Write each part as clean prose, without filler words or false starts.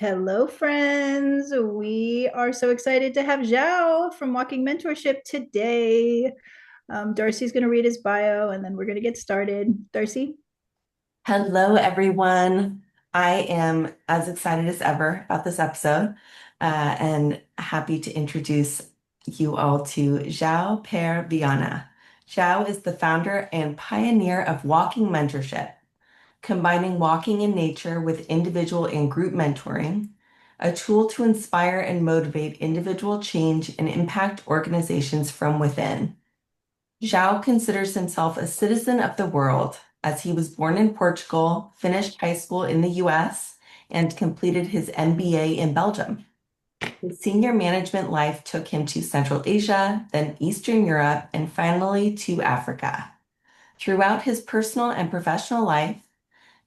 Hello, friends. We are so excited to have Joao from Walking Mentorship today. Darcy's going to read his bio and then we're going to get started. Darcy? Hello, everyone. I am as excited as ever about this episode and happy to introduce you all to João Perre Viana. João is the founder and pioneer of Walking Mentorship, combining walking in nature with individual and group mentoring, a tool to inspire and motivate individual change and impact organizations from within. João considers himself a citizen of the world as he was born in Portugal, finished high school in the US, and completed his MBA in Belgium. His senior management life took him to Central Asia, then Eastern Europe, and finally to Africa. Throughout his personal and professional life,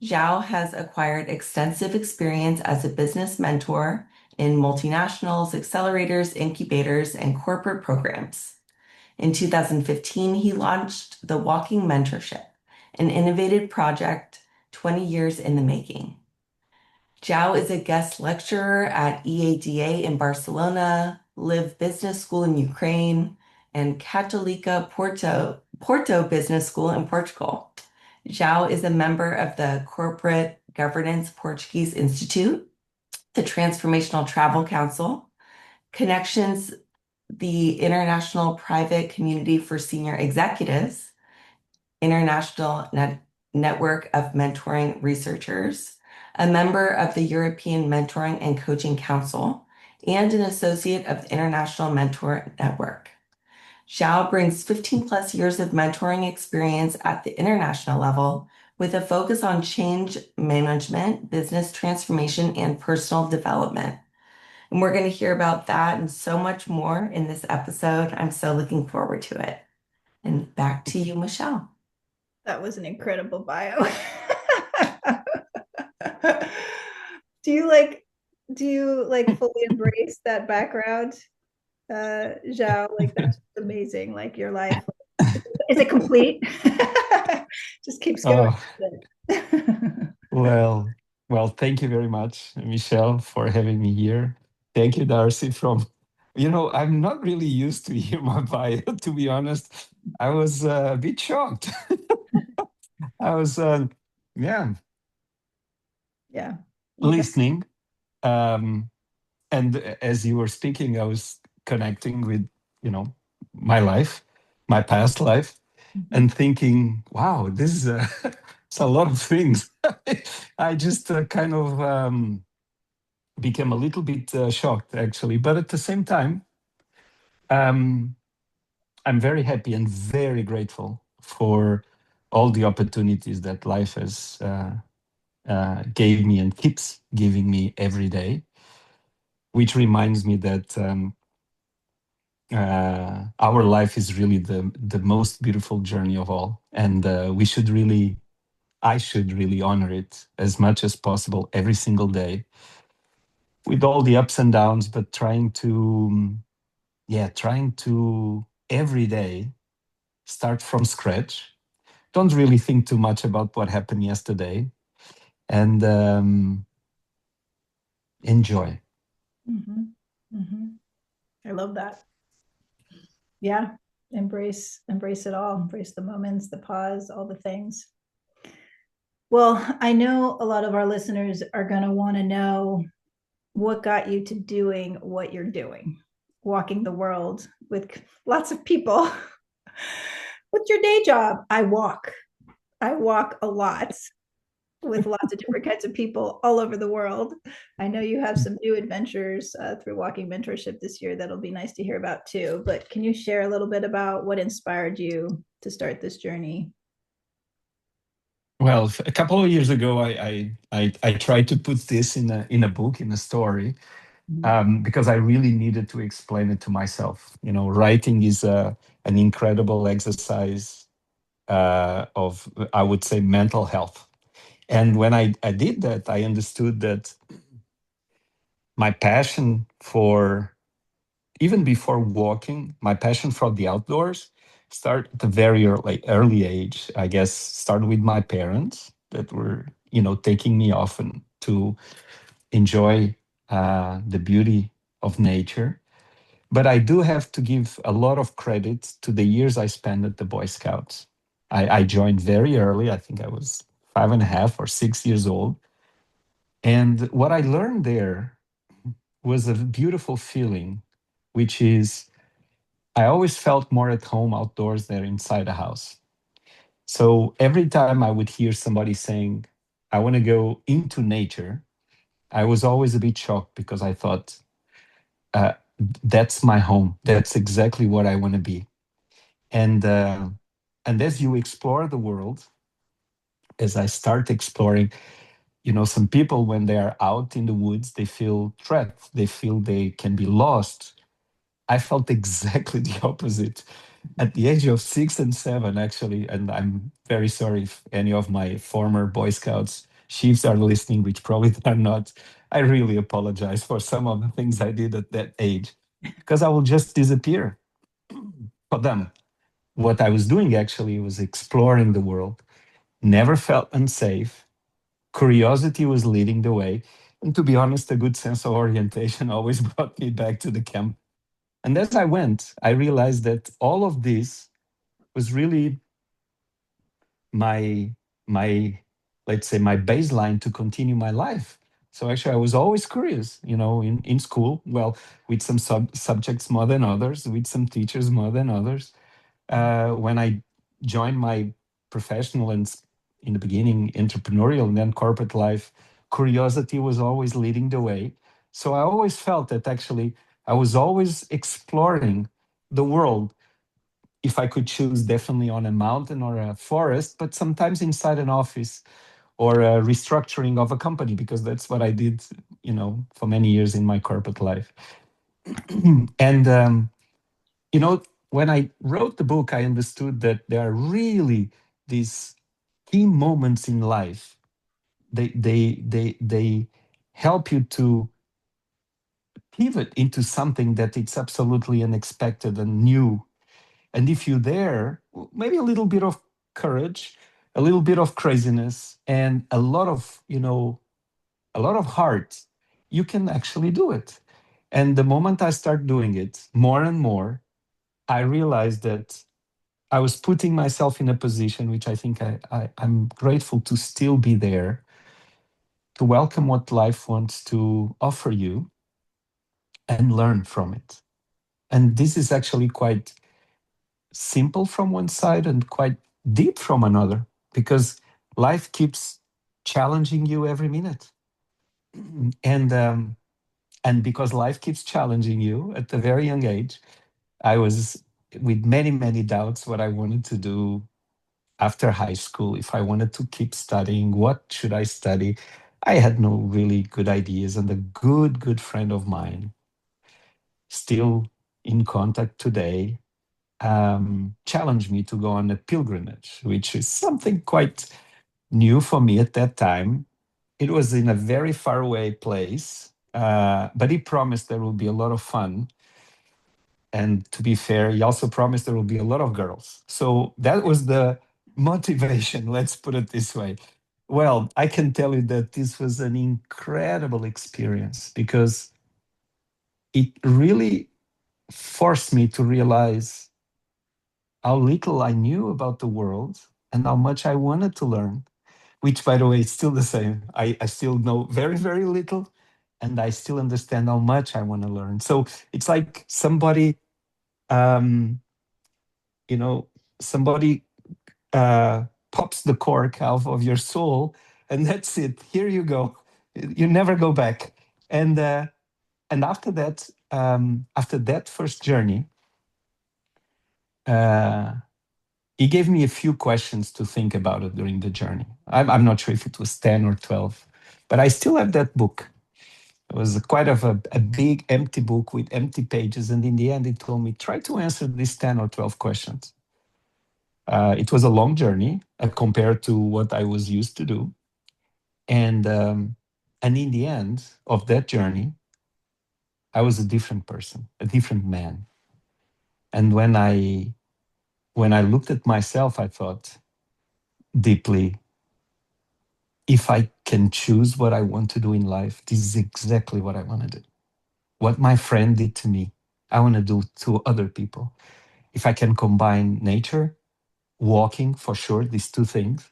João has acquired extensive experience as a business mentor in multinationals, accelerators, incubators, and corporate programs. In 2015, he launched the Walking Mentorship, an innovative project 20 years in the making. João is a guest lecturer at EADA in Barcelona, Live Business School in Ukraine, and Católica Porto Business School in Portugal. João is a member of the Corporate Governance Portuguese Institute, the Transformational Travel Council, Connections, the International Private Community for Senior Executives, International Network of Mentoring Researchers, a member of the European Mentoring and Coaching Council, and an associate of the International Mentor Network. João brings 15 plus years of mentoring experience at the international level with a focus on change management, business transformation, and personal development. And we're going to hear about that and so much more in this episode. I'm so looking forward to it. And back to you, Michelle. That was an incredible bio. do you fully embrace that background, Joao? Like that's amazing. Like your life. Is it complete? Just keeps going. Oh, well, thank you very much, Michelle, for having me here. Thank you, Darcy, I'm not really used to hear my bio, to be honest. I was a bit shocked. I was, yeah, Yeah. You got listening. Um, and as you were speaking, I was connecting with, you know, my life, my past life, Mhm. and thinking, wow, this is it's a lot of things. I just kind of became a little bit shocked, actually. But at the same time, um, I'm very happy and very grateful for all the opportunities that life has gave me and keeps giving me every day, which reminds me that our life is really the most beautiful journey of all, and I should really honor it as much as possible every single day with all the ups and downs, but trying to every day start from scratch. Don't really think too much about what happened yesterday and enjoy. Mhm. Mhm. I love that. Yeah. Embrace it all. Embrace the moments, the pause, all the things. Well, I know a lot of our listeners are going to want to know what got you to doing what you're doing, walking the world with lots of people. What's your day job? I walk. I walk a lot with lots of different kinds of people all over the world. I know you have some new adventures through Walking Mentorship this year that'll be nice to hear about too. But can you share a little bit about what inspired you to start this journey? Well, a couple of years ago, I tried to put this in a book, in a story, because I really needed to explain it to myself. Writing is an incredible exercise of, I would say, mental health. And when I did that, I understood that my passion for, even before walking, my passion for the outdoors started at a very early age. I guess started with my parents that were, taking me often to enjoy the beauty of nature. But I do have to give a lot of credit to the years I spent at the Boy Scouts. I joined very early. I think I was 5.5 or 6 years old. And what I learned there was a beautiful feeling, which is I always felt more at home outdoors than inside a house. So every time I would hear somebody saying, I want to go into nature, I was always a bit shocked because I thought, uh, that's my home. That's exactly what I want to be. And as you explore the world, as I start exploring, some people when they are out in the woods, they feel trapped. They feel they can be lost. I felt exactly the opposite at the age of 6 and 7, actually. And I'm very sorry if any of my former Boy Scouts chiefs are listening, which probably are not. I really apologize for some of the things I did at that age because I will just disappear for them. What I was doing actually was exploring the world, never felt unsafe. Curiosity was leading the way. And to be honest, a good sense of orientation always brought me back to the camp. And as I went, I realized that all of this was really my my let's say my baseline to continue my life. So actually I was always curious, in school, well, with some subjects more than others, with some teachers more than others. When I joined my professional and in the beginning entrepreneurial and then corporate life, curiosity was always leading the way. So I always felt that actually I was always exploring the world. If I could choose, definitely on a mountain or a forest, but sometimes inside an office or a restructuring of a company, because that's what I did, for many years in my corporate life. And you know, when I wrote the book, I understood that there are really these key moments in life. They help you to pivot into something that it's absolutely unexpected and new. And if you're there, maybe a little bit of courage, a little bit of craziness, and a lot of heart, you can actually do it. And the moment I start doing it more and more, I realized that I was putting myself in a position which I think I'm grateful to still be there, to welcome what life wants to offer you and learn from it. And this is actually quite simple from one side and quite deep from another, because life keeps challenging you every minute. And because life keeps challenging you at a very young age, I was with many, many doubts what I wanted to do after high school, if I wanted to keep studying, what should I study? I had no really good ideas. And a good, good friend of mine, still in contact today, challenged me to go on a pilgrimage, which is something quite new for me at that time. It was in a very far away place, but he promised there will be a lot of fun. And to be fair, he also promised there will be a lot of girls. So that was the motivation, let's put it this way. Well, I can tell you that this was an incredible experience because it really forced me to realize how little I knew about the world and how much I wanted to learn, which, by the way, is still the same. I still know very, very little, and I still understand how much I want to learn. So it's like um, you know, somebody pops the cork out of your soul, and that's it. Here you go. You never go back. And after that first journey, uh, he gave me a few questions to think about it during the journey. I'm not sure if it was 10 or 12, but I still have that book. It was quite of a big empty book with empty pages. And in the end, he told me, try to answer these 10 or 12 questions. It was a long journey compared to what I was used to do. And in the end of that journey, I was a different person, a different man. And when I looked at myself, I thought deeply, if I can choose what I want to do in life, this is exactly what I want to do. What my friend did to me, I want to do to other people. If I can combine nature, walking for sure, these two things,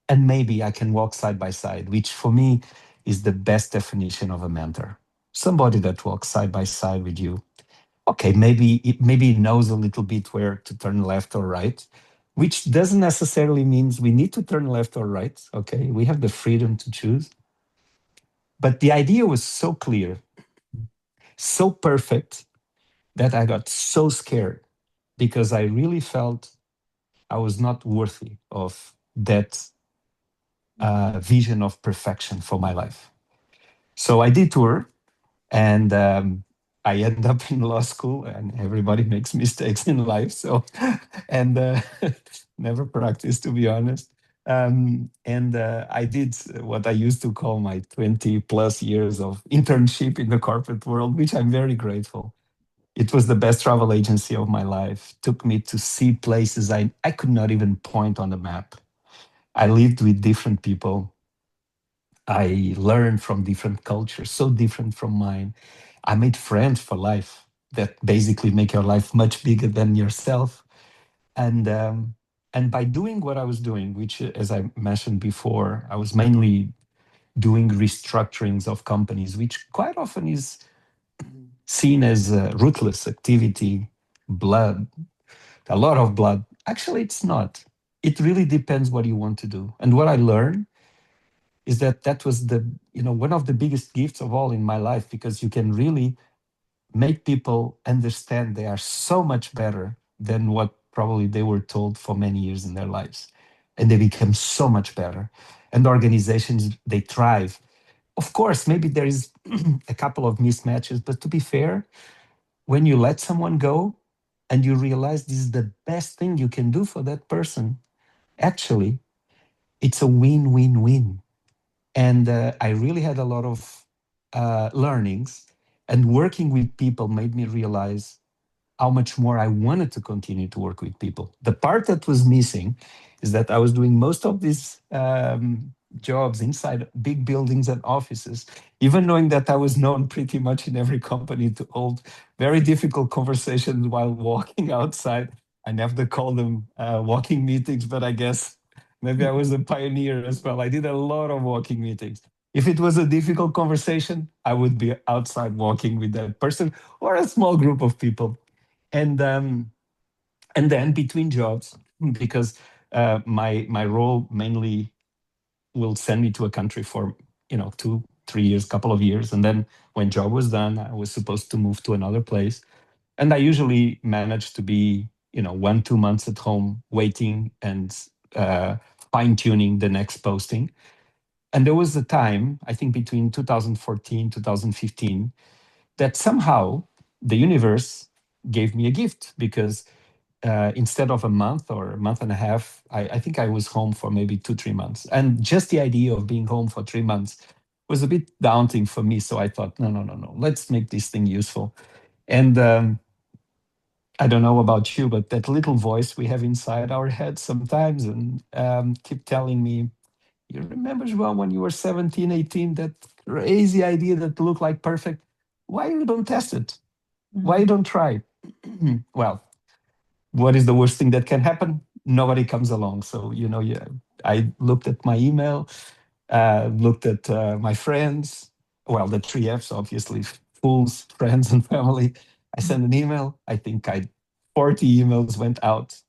and maybe I can walk side by side, which for me is the best definition of a mentor. Somebody that walks side by side with you. Okay, maybe it knows a little bit where to turn left or right, which doesn't necessarily means we need to turn left or right. Okay, we have the freedom to choose. But the idea was so clear, so perfect, that I got so scared because I really felt I was not worthy of that vision of perfection for my life. So I detour, and I end up in law school, and everybody makes mistakes in life. So, and never practice, to be honest. And I did what I used to call my 20 plus years of internship in the corporate world, which I'm very grateful. It was the best travel agency of my life. Took me to see places I could not even point on the map. I lived with different people. I learned from different cultures, so different from mine. I made friends for life that basically make your life much bigger than yourself. And and by doing what I was doing, which, as I mentioned before, I was mainly doing restructurings of companies, which quite often is seen as a ruthless activity, blood, a lot of blood. Actually, it's not. It really depends what you want to do. And what I learned is that that was the one of the biggest gifts of all in my life, because you can really make people understand they are so much better than what probably they were told for many years in their lives, and they become so much better, and organizations, they thrive. Of course, maybe there is a couple of mismatches, but to be fair, when you let someone go and you realize this is the best thing you can do for that person, actually it's a win-win-win. And I really had a lot of learnings, and working with people made me realize how much more I wanted to continue to work with people. The part that was missing is that I was doing most of these jobs inside big buildings and offices, even knowing that I was known pretty much in every company to hold very difficult conversations while walking outside. I never call them walking meetings, but I guess maybe I was a pioneer as well. I did a lot of walking meetings. If it was a difficult conversation, I would be outside walking with that person or a small group of people. And um, and then between jobs, because my role mainly will send me to a country for 2 3 years, couple of years, and then when job was done, I was supposed to move to another place, and I usually managed to be 1 2 months at home waiting and fine tuning the next posting. And there was a time, I think between 2014 2015, that somehow the universe gave me a gift, because instead of a month or a month and a half, I think I was home for maybe 2 3 months. And just the idea of being home for 3 months was a bit daunting for me. So I thought, no, no, no, no, let's make this thing useful. And I don't know about you, but that little voice we have inside our head sometimes, and keep telling me, you remember, João, when you were 17, 18, that crazy idea that looked like perfect? Why you don't test it? Why you don't try? Well, what is the worst thing that can happen? Nobody comes along. So, yeah, I looked at my email, looked at my friends. Well, the three F's, obviously: fools, friends, and family. I sent an email. I think 40 emails went out,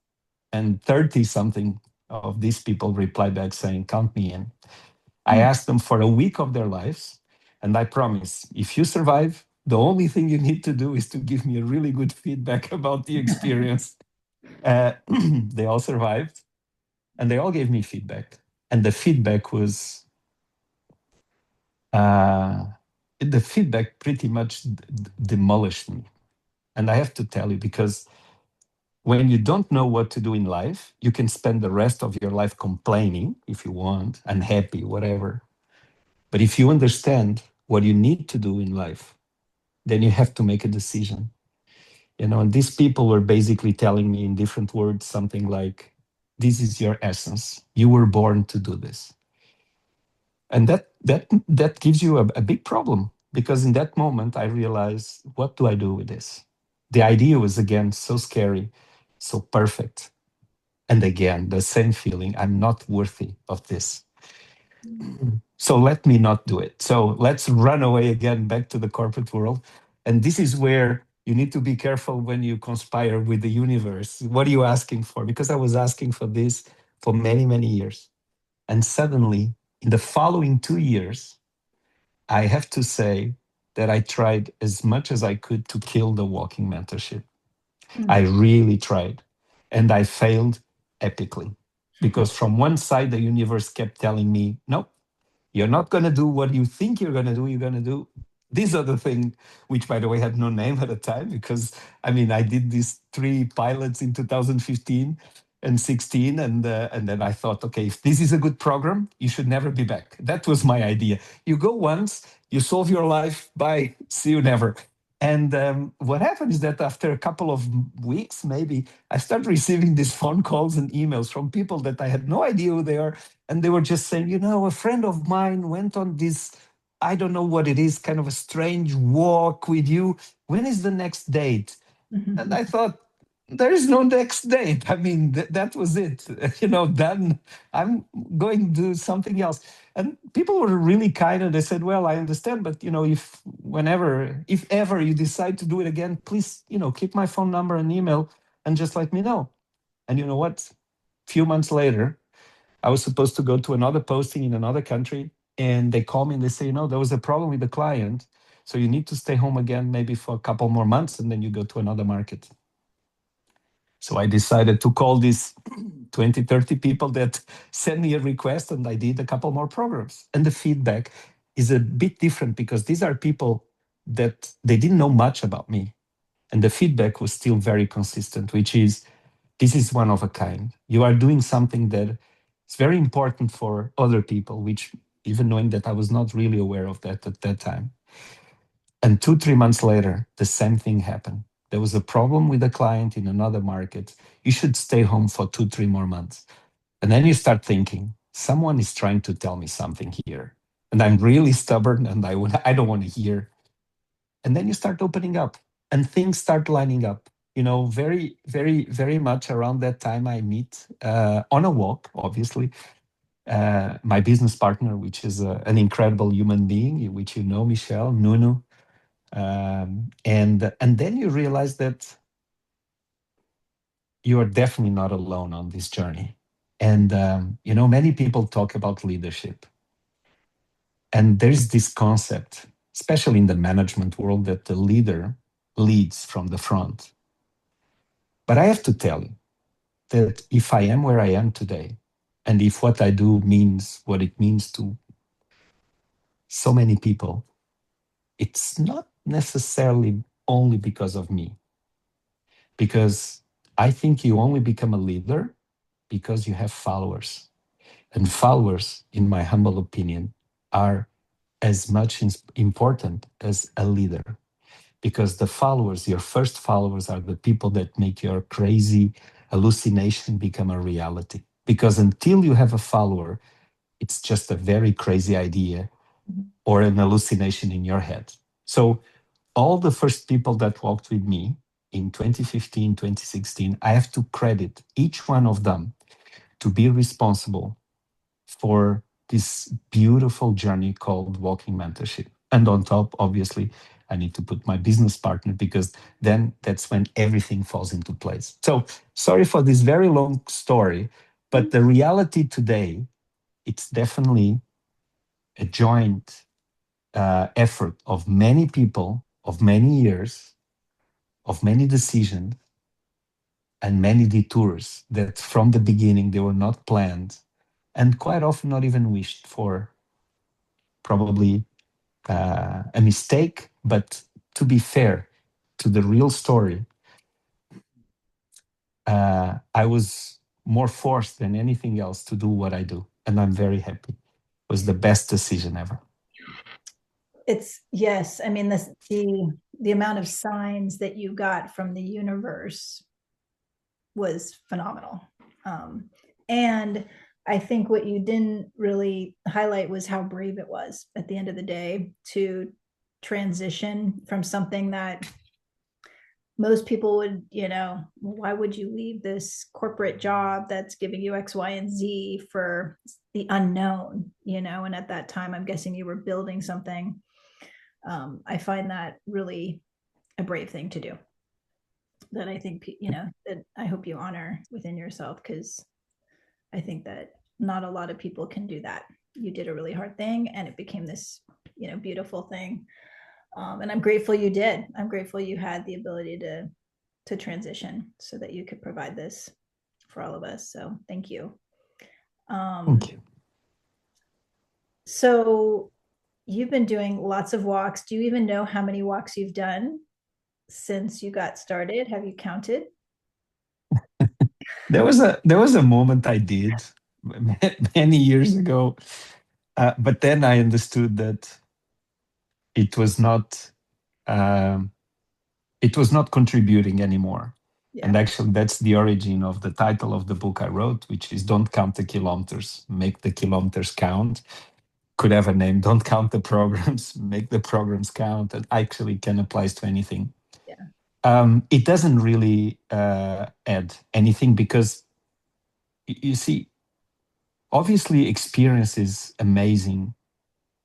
and 30 something of these people replied back saying, count me in. I asked them for a week of their lives, and I promise, if you survive, the only thing you need to do is to give me a really good feedback about the experience. They all survived, and they all gave me feedback. And uh, the feedback pretty much demolished me. And I have to tell you, because when you don't know what to do in life, you can spend the rest of your life complaining if you want, unhappy, whatever. But if you understand what you need to do in life, then you have to make a decision. And these people were basically telling me in different words something like, this is your essence. You were born to do this. And that gives you a big problem, because in that moment I realized, what do I do with this? The idea was again so scary, so perfect. And again, the same feeling, I'm not worthy of this. So let me not do it. So let's run away again back to the corporate world. And this is where you need to be careful when you conspire with the universe. What are you asking for? Because I was asking for this for many, many years. And suddenly, in the following 2 years, I have to say that I tried as much as I could to kill the walking mentorship. I really tried. And I failed epically. Because from one side, the universe kept telling me, no, you're not going to do what you think you're going to do. You're going to do this other thing, which, by the way, had no name at the time, because I mean, I did these 3 pilots in 2015 and 16. And then I thought, okay, if this is a good program, you should never be back. That was my idea. You go once, you solve your life, bye, see you never. And what happened is that after a couple of weeks, maybe, I started receiving these phone calls and emails from people that I had no idea who they are. And they were just saying, you know, a friend of mine went on this, I don't know what it is, kind of a strange walk with you. When is the next date? And I thought, there is no next date. I mean, that was it. You know, done. I'm going to do something else. And people were really kind, and they said, well, I understand, but, you know, if ever you decide to do it again, please, you know, keep my phone number and email and just let me know. And you know what? A few months later, I was supposed to go to another posting in another country, and they call me and they say, you know, there was a problem with the client, so you need to stay home again maybe for a couple more months, and then you go to another market. So I decided to call these 20, 30 people that sent me a request, and I did a couple more programs. And the feedback is a bit different, because these are people that they didn't know much about me. And the feedback was still very consistent, which is, this is one of a kind. You are doing something that is very important for other people, which, even knowing that I was not really aware of that at that time. And 2, 3 months later, the same thing happened. There was a problem with a client in another market. You should stay home for 2, 3 more months. And then you start thinking, someone is trying to tell me something here. And I'm really stubborn, and I don't want to hear. And then you start opening up, and things start lining up. You know, very, very, very much around that time, I meet on a walk, obviously, my business partner, which is an incredible human being, which you know, Michelle, Nuno. And then you realize that you are definitely not alone on this journey. And you know, many people talk about leadership, and there's this concept, especially in the management world, that the leader leads from the front. But I have to tell you that if I am where I am today, and if what I do means what it means to so many people, it's not necessarily only because of me. Because I think you only become a leader because you have followers. And followers, in my humble opinion, are as much important as a leader. Because the followers, your first followers, are the people that make your crazy hallucination become a reality. Because until you have a follower, it's just a very crazy idea or an hallucination in your head. So all the first people that walked with me in 2015, 2016, I have to credit each one of them to be responsible for this beautiful journey called Walking Mentorship. And on top, obviously, I need to put my business partner, because then that's when everything falls into place. So sorry for this very long story, but the reality today, it's definitely a joint effort of many people, of many years, of many decisions, and many detours that from the beginning they were not planned, and quite often not even wished for. Probably a mistake, but to be fair to the real story, I was more forced than anything else to do what I do, and I'm very happy. It was the best decision ever. It's, yes, I mean, the amount of signs that you got from the universe was phenomenal. And I think what you didn't really highlight was how brave it was at the end of the day to transition from something that most people would, why would you leave this corporate job that's giving you X, Y, and Z for the unknown, And at that time, I'm guessing you were building something. I find that really a brave thing to do. That I think, that I hope you honor within yourself, because I think that not a lot of people can do that. You did a really hard thing and it became this, beautiful thing. And I'm grateful you did. I'm grateful you had the ability to transition so that you could provide this for all of us. So thank you. Thank you. So you've been doing lots of walks. Do you even know how many walks you've done since you got started? Have you counted? There was a moment I did many years ago, but then I understood that it was not um, it was not contributing anymore. And Yeah. actually, that's the origin of the title of the book I wrote, which is "Don't Count the Kilometers, Make the Kilometers Count." Could have a name. Don't count the programs, make the programs count. And actually can apply to anything. Yeah. It doesn't really add anything because you see, obviously, experience is amazing,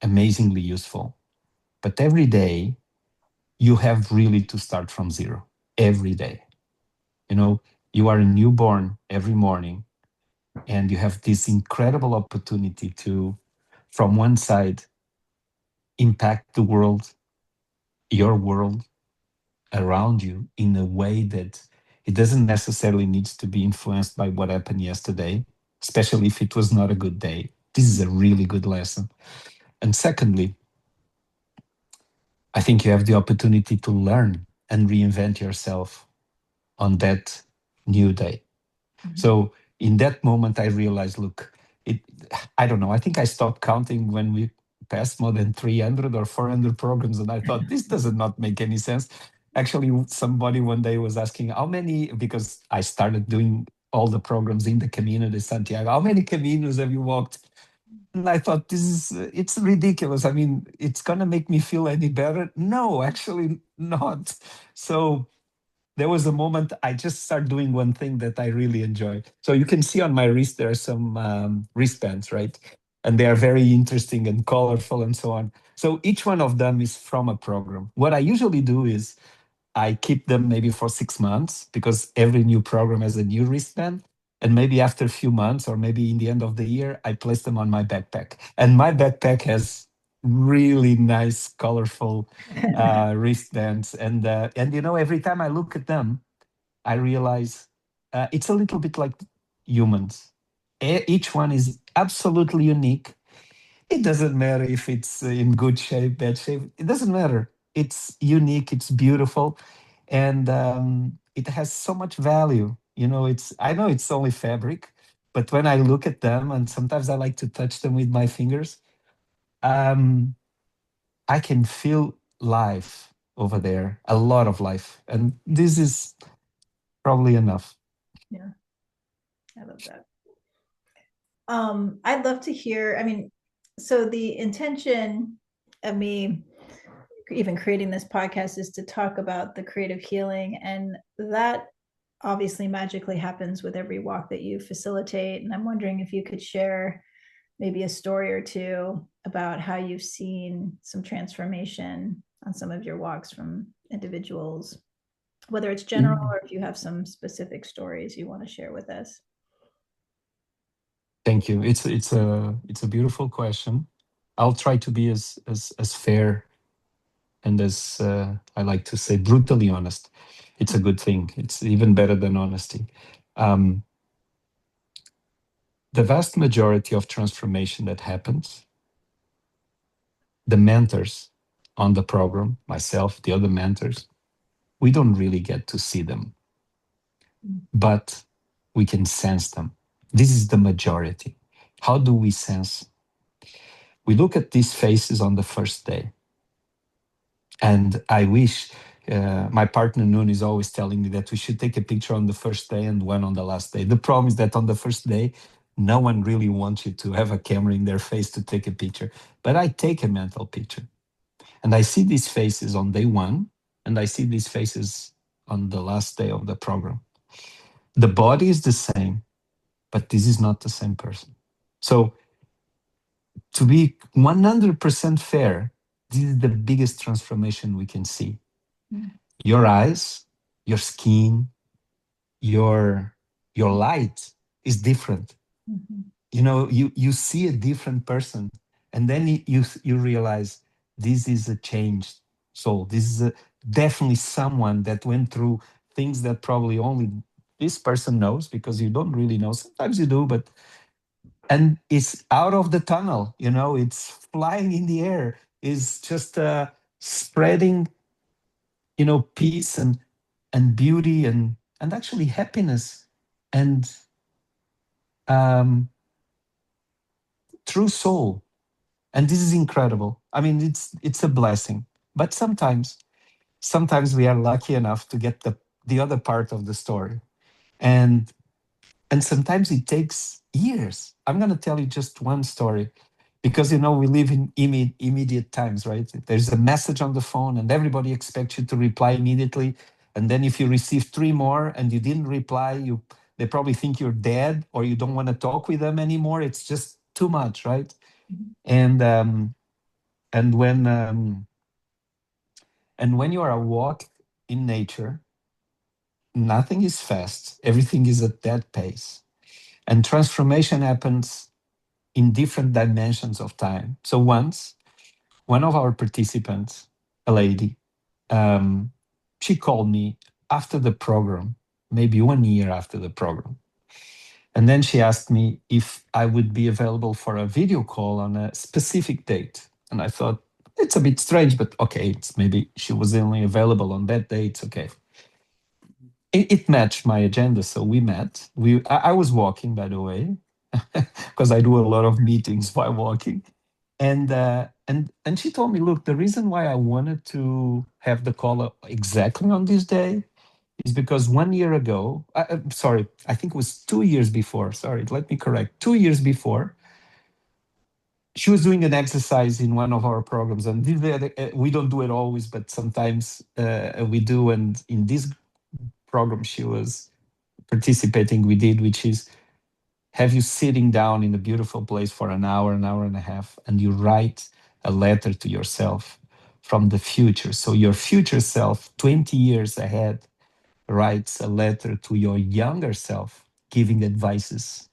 amazingly useful. But every day, you have really to start from zero. Every day. You are a newborn every morning, and you have this incredible opportunity to, from one side, impact the world, your world around you in a way that it doesn't necessarily needs to be influenced by what happened yesterday, especially if it was not a good day. This is a really good lesson. And secondly, I think you have the opportunity to learn and reinvent yourself on that new day. So in that moment, I realized, look, it. I don't know. I think I stopped counting when we passed more than 300 or 400 programs, and I thought this does not make any sense. Actually, somebody one day was asking how many, because I started doing all the programs in the community Santiago. How many caminos have you walked? And I thought it's ridiculous. I mean, it's gonna make me feel any better? No, actually not. So there was a moment I just started doing one thing that I really enjoy. So you can see on my wrist there are some wristbands, right? And they are very interesting and colorful and so on. So each one of them is from a program. What I usually do is I keep them maybe for 6 months because every new program has a new wristband. And maybe after a few months or maybe in the end of the year, I place them on my backpack. And my backpack has really nice, colorful wristbands. And every time I look at them, I realize it's a little bit like humans. Each one is absolutely unique. It doesn't matter if it's in good shape, bad shape. It doesn't matter. It's unique. It's beautiful, and it has so much value. I know it's only fabric, but when I look at them, and sometimes I like to touch them with my fingers, um, I can feel life over there, a lot of life, and this is probably enough. Yeah. I love that. I'd love to hear, so the intention of me even creating this podcast is to talk about the creative healing, and that obviously magically happens with every walk that you facilitate. And I'm wondering if you could share maybe a story or two about how you've seen some transformation on some of your walks from individuals, whether it's general or if you have some specific stories you want to share with us. Thank you. It's a beautiful question. I'll try to be as fair and as I like to say, brutally honest. It's a good thing. It's even better than honesty. Um, the vast majority of transformation that happens, the mentors on the program, myself, the other mentors, we don't really get to see them, but we can sense them. This is the majority. How do we sense? We look at these faces on the first day. And I wish my partner Noon is always telling me that we should take a picture on the first day and one on the last day. The problem is that on the first day, No one really wants you to have a camera in their face to take a picture. But I take a mental picture. And I see these faces on day one, and I see these faces on the last day of the program. The body is the same, but this is not the same person. So, to be 100% fair, this is the biggest transformation we can see. Mm. Your eyes, your skin, your light is different. Mhm. You know, you see a different person, and then you realize this is a changed soul. This is definitely someone that went through things that probably only this person knows, because you don't really know. Sometimes you do, but and it's out of the tunnel. You know, it's flying in the air. Is just spreading, peace and beauty and actually happiness and um, true soul. And this is incredible. I mean, it's a blessing. But sometimes we are lucky enough to get the other part of the story, and sometimes it takes years. I'm going to tell you just one story, because we live in immediate times, right? There's a message on the phone and everybody expects you to reply immediately, and then if you receive three more and you didn't reply, they probably think you're dead or you don't want to talk with them anymore. It's just too much, right? Mhm. And when you are a walk in nature, nothing is fast, everything is at that pace, and transformation happens in different dimensions of time. So once one of our participants, a lady, um, she called me after the program, maybe 1 year after the program. And then she asked me if I would be available for a video call on a specific date. And I thought, it's a bit strange, but okay, it's maybe she was only available on that day. It's okay. It matched my agenda, so we met. I was walking, by the way, because I do a lot of meetings while walking. And she told me, look, the reason why I wanted to have the call exactly on this day is because 1 year ago, sorry, I think it was 2 years before. Sorry, let me correct. 2 years before, she was doing an exercise in one of our programs, and we don't do it always, but sometimes we do. And in this program she was participating, we did, which is have you sitting down in a beautiful place for an hour and a half, and you write a letter to yourself from the future. So your future self, 20 years ahead, writes a letter to your younger self, giving advices,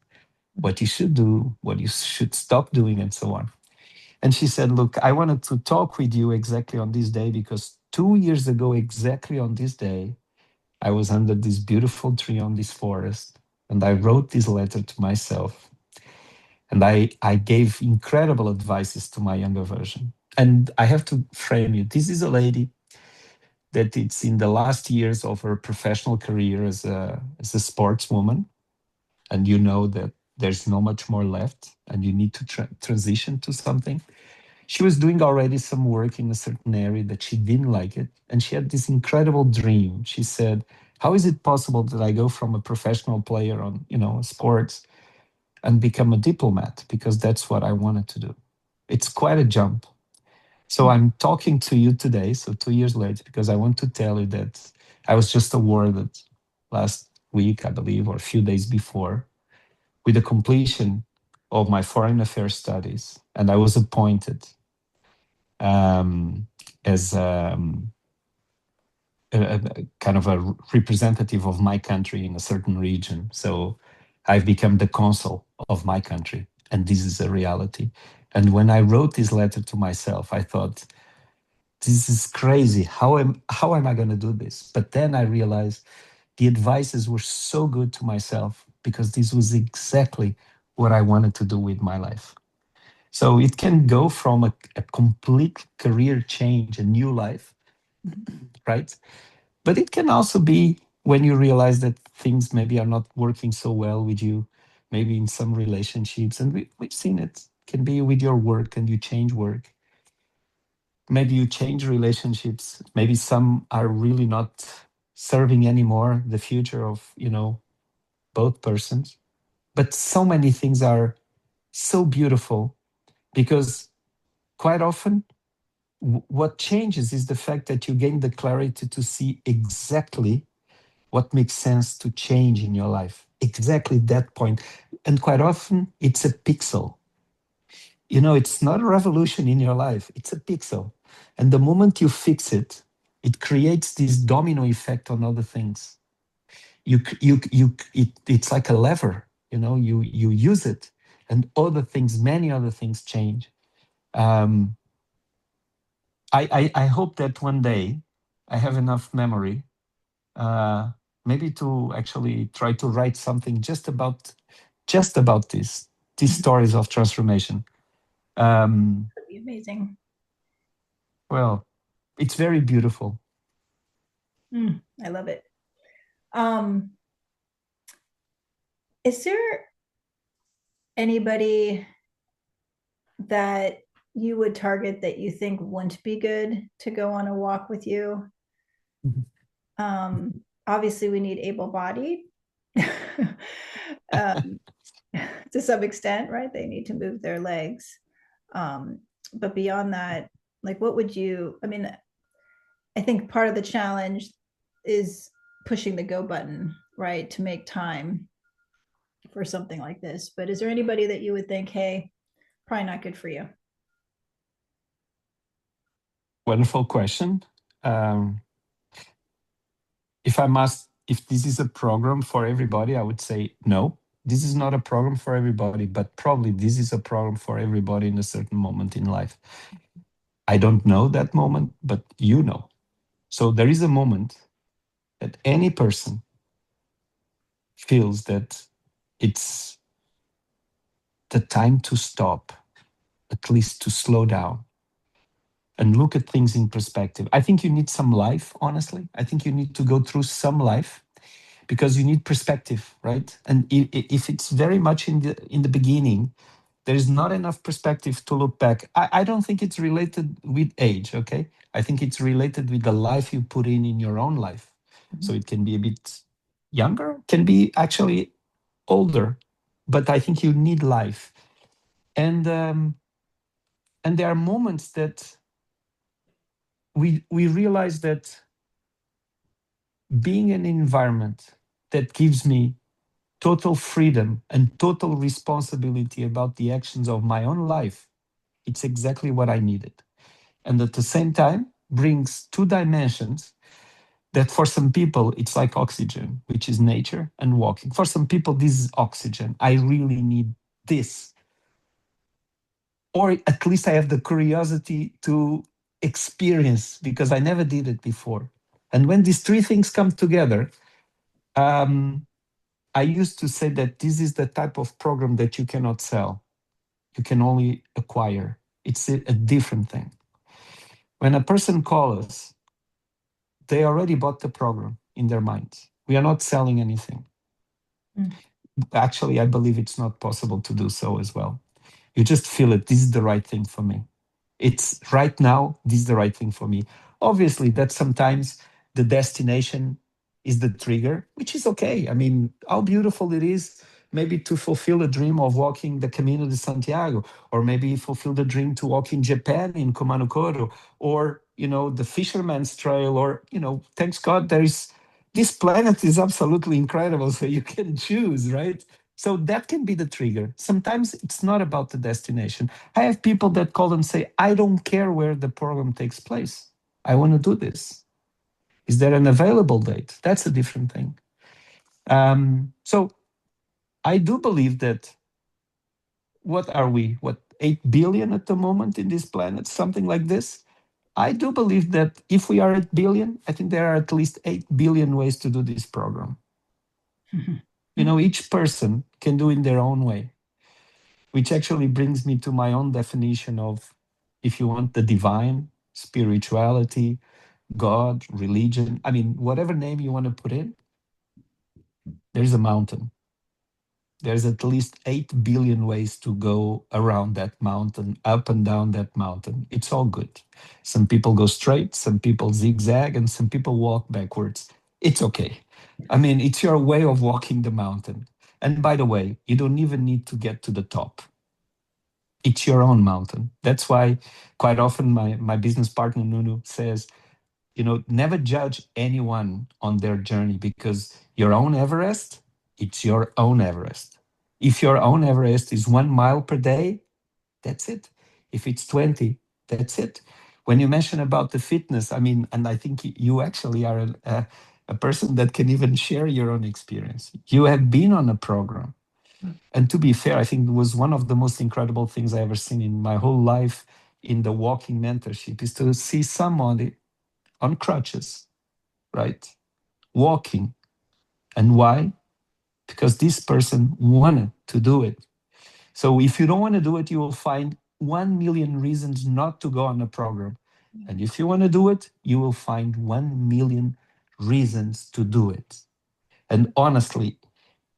what you should do, what you should stop doing, and so on. And she said, look, I wanted to talk with you exactly on this day because 2 years ago, exactly on this day, I was under this beautiful tree on this forest, and I wrote this letter to myself. And I gave incredible advices to my younger version. And I have to frame you. This is a lady that it's in the last years of her professional career as a sportswoman. And you know that there's no much more left and you need to transition to something. She was doing already some work in a certain area that she didn't like it. And she had this incredible dream. She said, how is it possible that I go from a professional player on, sports and become a diplomat? Because that's what I wanted to do. It's quite a jump. So I'm talking to you today, so 2 years later, because I want to tell you that I was just awarded last week, I believe, or a few days before, with the completion of my foreign affairs studies. And I was appointed as a kind of a representative of my country in a certain region. So I've become the consul of my country, and this is a reality. And when I wrote this letter to myself, I thought, this is crazy. How am I going to do this? But then I realized the advices were so good to myself because this was exactly what I wanted to do with my life. So it can go from a complete career change, a new life, right? But it can also be when you realize that things maybe are not working so well with you, maybe in some relationships. And we've seen it can be with your work and you change work. Maybe you change relationships. Maybe some are really not serving anymore the future of, both persons. But so many things are so beautiful because quite often what changes is the fact that you gain the clarity to see exactly what makes sense to change in your life, exactly that point. And quite often it's a pixel. You know, it's not a revolution in your life, it's a pixel. And the moment you fix it, it creates this domino effect on other things. It's like a lever, you know, you use it and other things, many other things change. um, I hope that one day I have enough memory, uh, maybe to actually try to write something just about these stories of transformation. That'd be amazing. Well, it's very beautiful. I love it. Um, is there anybody that you would target that you think wouldn't be good to go on a walk with you? Mhm. Obviously, we need able-bodied um, to some extent, right? They need to move their legs. Um, but beyond that, like, what would you? I mean, I think part of the challenge is pushing the go button, right, to make time for something like this. But is there anybody that you would think, hey, probably not good for you? Wonderful question. Um, if this is a program for everybody, I would say no. This is not a program for everybody, but probably this is a program for everybody in a certain moment in life. I don't know that moment, but you know. So there is a moment that any person feels that it's the time to stop, at least to slow down and look at things in perspective. I think you need some life, honestly. I think you need to go through some life because you need perspective, right? And if it's very much in the beginning, there is not enough perspective to look back. I don't think it's related with age, okay? I think it's related with the life you put in your own life. So it can be a bit younger, can be actually older, but I think you need life. And there are moments that we realize that being in an environment that gives me total freedom and total responsibility about the actions of my own life, it's exactly what I needed. And at the same time, brings two dimensions that for some people, it's like oxygen, which is nature and walking. For some people, this is oxygen. I really need this. Or at least I have the curiosity to experience because I never did it before. And when these three things come together, um, I used to say that this is the type of program that you cannot sell. You can only acquire. It's a different thing. When a person calls us, they already bought the program in their minds. We are not selling anything. Mm. Actually, I believe it's not possible to do so as well. You just feel it. This is the right thing for me. It's right now, this is the right thing for me. Obviously, that sometimes the destination is the trigger, which is okay. I mean, how beautiful it is maybe to fulfill a dream of walking the Camino de Santiago, or maybe fulfill the dream to walk in Japan in Kumanokoro, or, you know, the Fisherman's Trail, or, you know, thanks God there is, this planet is absolutely incredible, so you can choose, right? So that can be the trigger. Sometimes it's not about the destination. I have people that call and say, I don't care where the program takes place. I want to do this. Is there an available date? That's a different thing. So I do believe that, what are we? What, 8 billion at the moment in this planet? Something like this. I do believe that if we are at billion, I think there are at least 8 billion ways to do this program. You know, each person can do in their own way, which actually brings me to my own definition of, if you want, the divine, spirituality, God, religion. I mean, whatever name you want to put in, there's a mountain. There's at least 8 billion ways to go around that mountain, up and down that mountain. It's all good. Some people go straight, some people zigzag, and some people walk backwards. It's okay. I mean, it's your way of walking the mountain. And by the way, you don't even need to get to the top. It's your own mountain. That's why quite often my business partner, Nunu, says, never judge anyone on their journey, because your own Everest, it's your own Everest. If your own Everest is 1 mile per day, that's it. If it's 20, that's it. When you mention about the fitness, I mean, and I think you actually are a person that can even share your own experience. You have been on a program. And to be fair, I think it was one of the most incredible things I ever seen in my whole life in the Walking Mentorship, is to see somebody on crutches, right? Walking. And why? Because this person wanted to do it. So if you don't want to do it, you will find 1 million reasons not to go on a program. And if you want to do it, you will find 1 million reasons to do it. And honestly,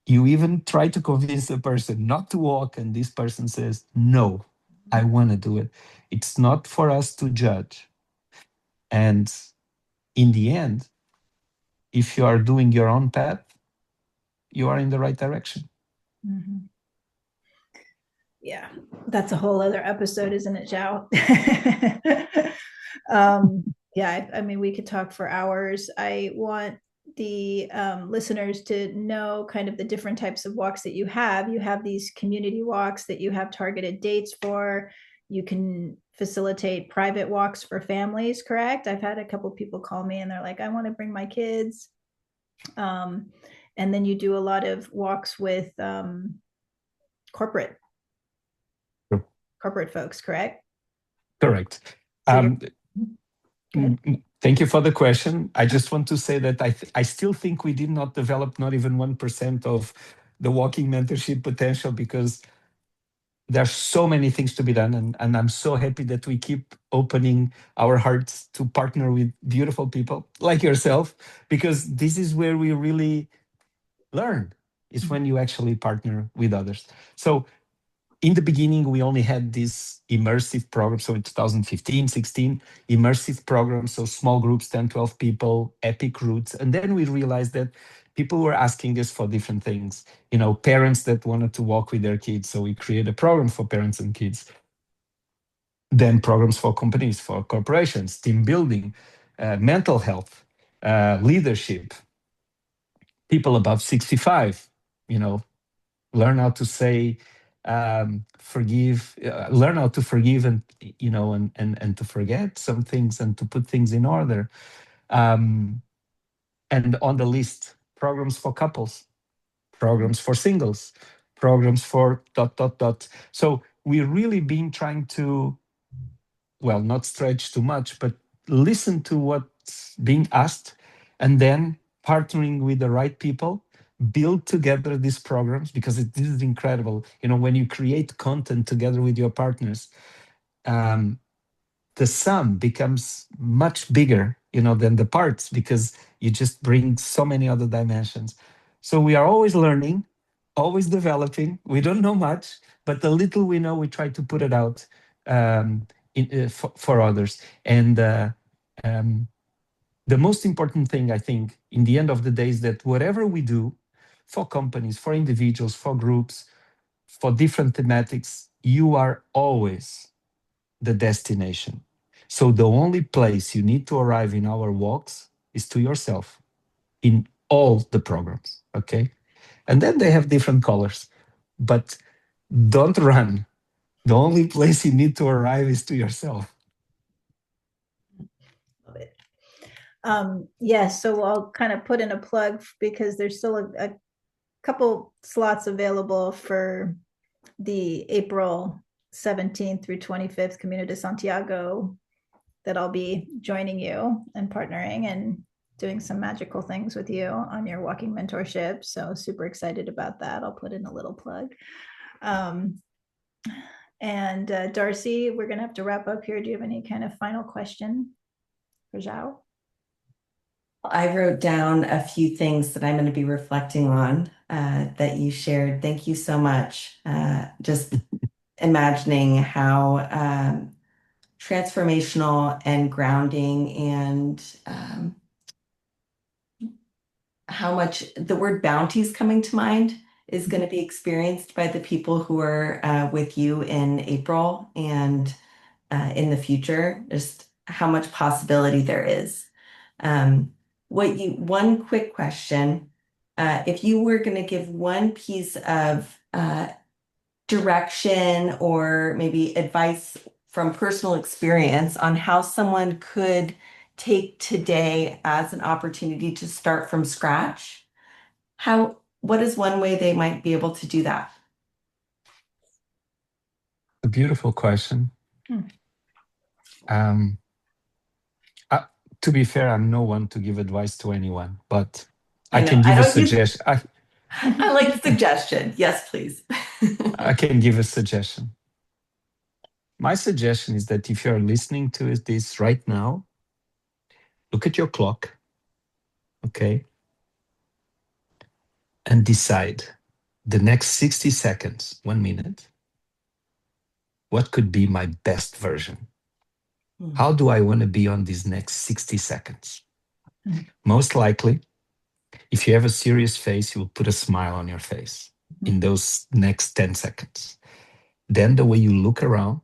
you even try to convince a person not to walk, and this person says, no, I want to do it. It's not for us to judge. And in the end, if you are doing your own path, you are in the right direction. Mhm. Yeah, that's a whole other episode, isn't it, Joao? Yeah, I mean, we could talk for hours. I want the listeners to know kind of the different types of walks that you have. You have these community walks that you have targeted dates for. You can facilitate private walks for families, correct? I've had a couple people call me and they're like, I want to bring my kids. And then you do a lot of walks with corporate Sure. corporate folks, correct? Correct. So Thank you for the question. I just want to say that I still think we did not develop not even 1% of the walking mentorship potential, because there's so many things to be done. And I'm so happy that we keep opening our hearts to partner with beautiful people like yourself, because this is where we really learn, is when you actually partner with others. So in the beginning, we only had this immersive program. So in 2015, 16, immersive programs. So small groups, 10, 12 people, epic routes. And then we realized that people were asking us for different things. Parents that wanted to walk with their kids. So we created a program for parents and kids. Then programs for companies, for corporations, team building, mental health, leadership, people above 65, learn how to say forgive, learn how to forgive, and and to forget some things, and to put things in order. And on the list, programs for couples, programs for singles, programs for dot dot dot. So we're really been trying to, well, not stretch too much, but listen to what's being asked, and then partnering with the right people, build together these programs, because this is incredible. When you create content together with your partners, the sum becomes much bigger, than the parts, because you just bring so many other dimensions. So we are always learning, always developing. We don't know much, but the little we know, we try to put it out for others. And the most important thing, I think, in the end of the day, is that whatever we do for companies, for individuals, for groups, for different thematics, you are always the destination. So the only place you need to arrive in our walks is to yourself, in all the programs, okay? And then they have different colors, but don't run. The only place you need to arrive is to yourself. love it. Yes, so I'll kind of put in a plug, because there's still a couple slots available for the April 17th through 25th Camino de Santiago, that I'll be joining you and partnering and doing some magical things with you on your walking mentorship. So super excited about that. I'll put in a little plug. And Darcy, we're going to have to wrap up here. Do you have any kind of final question for Joao? I wrote down a few things that I'm going to be reflecting on that you shared. Thank you so much. Just imagining how transformational and grounding, and how much the word bounty is coming to mind. is going to be experienced by the people who are with you in April and in the future, just how much possibility there is. One quick question, if you were going to give one piece of direction or maybe advice from personal experience on how someone could take today as an opportunity to start from scratch, what is one way they might be able to do that? A beautiful question. Um, to be fair, I'm no one to give advice to anyone, but I know, can I give a don't use- suggestion. I like the suggestion. Yes, please. I can give a suggestion. My suggestion is that if you're listening to this right now, look at your clock, okay, and decide the next 60 seconds, 1 minute, what could be my best version? How do I want to be on these next 60 seconds? Most likely, if you have a serious face, you will put a smile on your face in those next 10 seconds. Then the way you look around,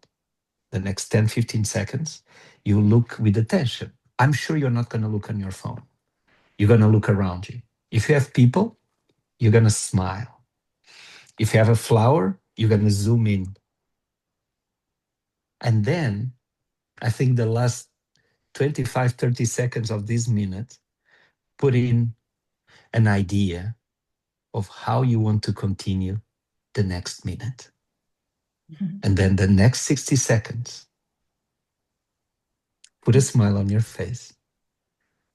the next 10, 15 seconds, you look with attention. I'm sure you're not going to look on your phone. You're going to look around you. If you have people, you're going to smile. If you have a flower, you're going to zoom in. And then I think the last 25, 30 seconds of this minute, put in an idea of how you want to continue the next minute. And then the next 60 seconds, put a smile on your face,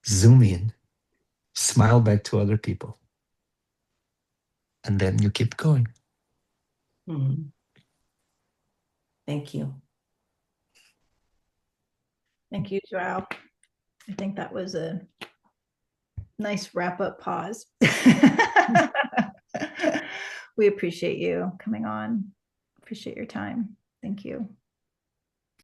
zoom in, smile back to other people, and then you keep going. Thank you. Thank you, Joao. I think that was a nice wrap-up pause. We appreciate you coming on. Appreciate your time. Thank you.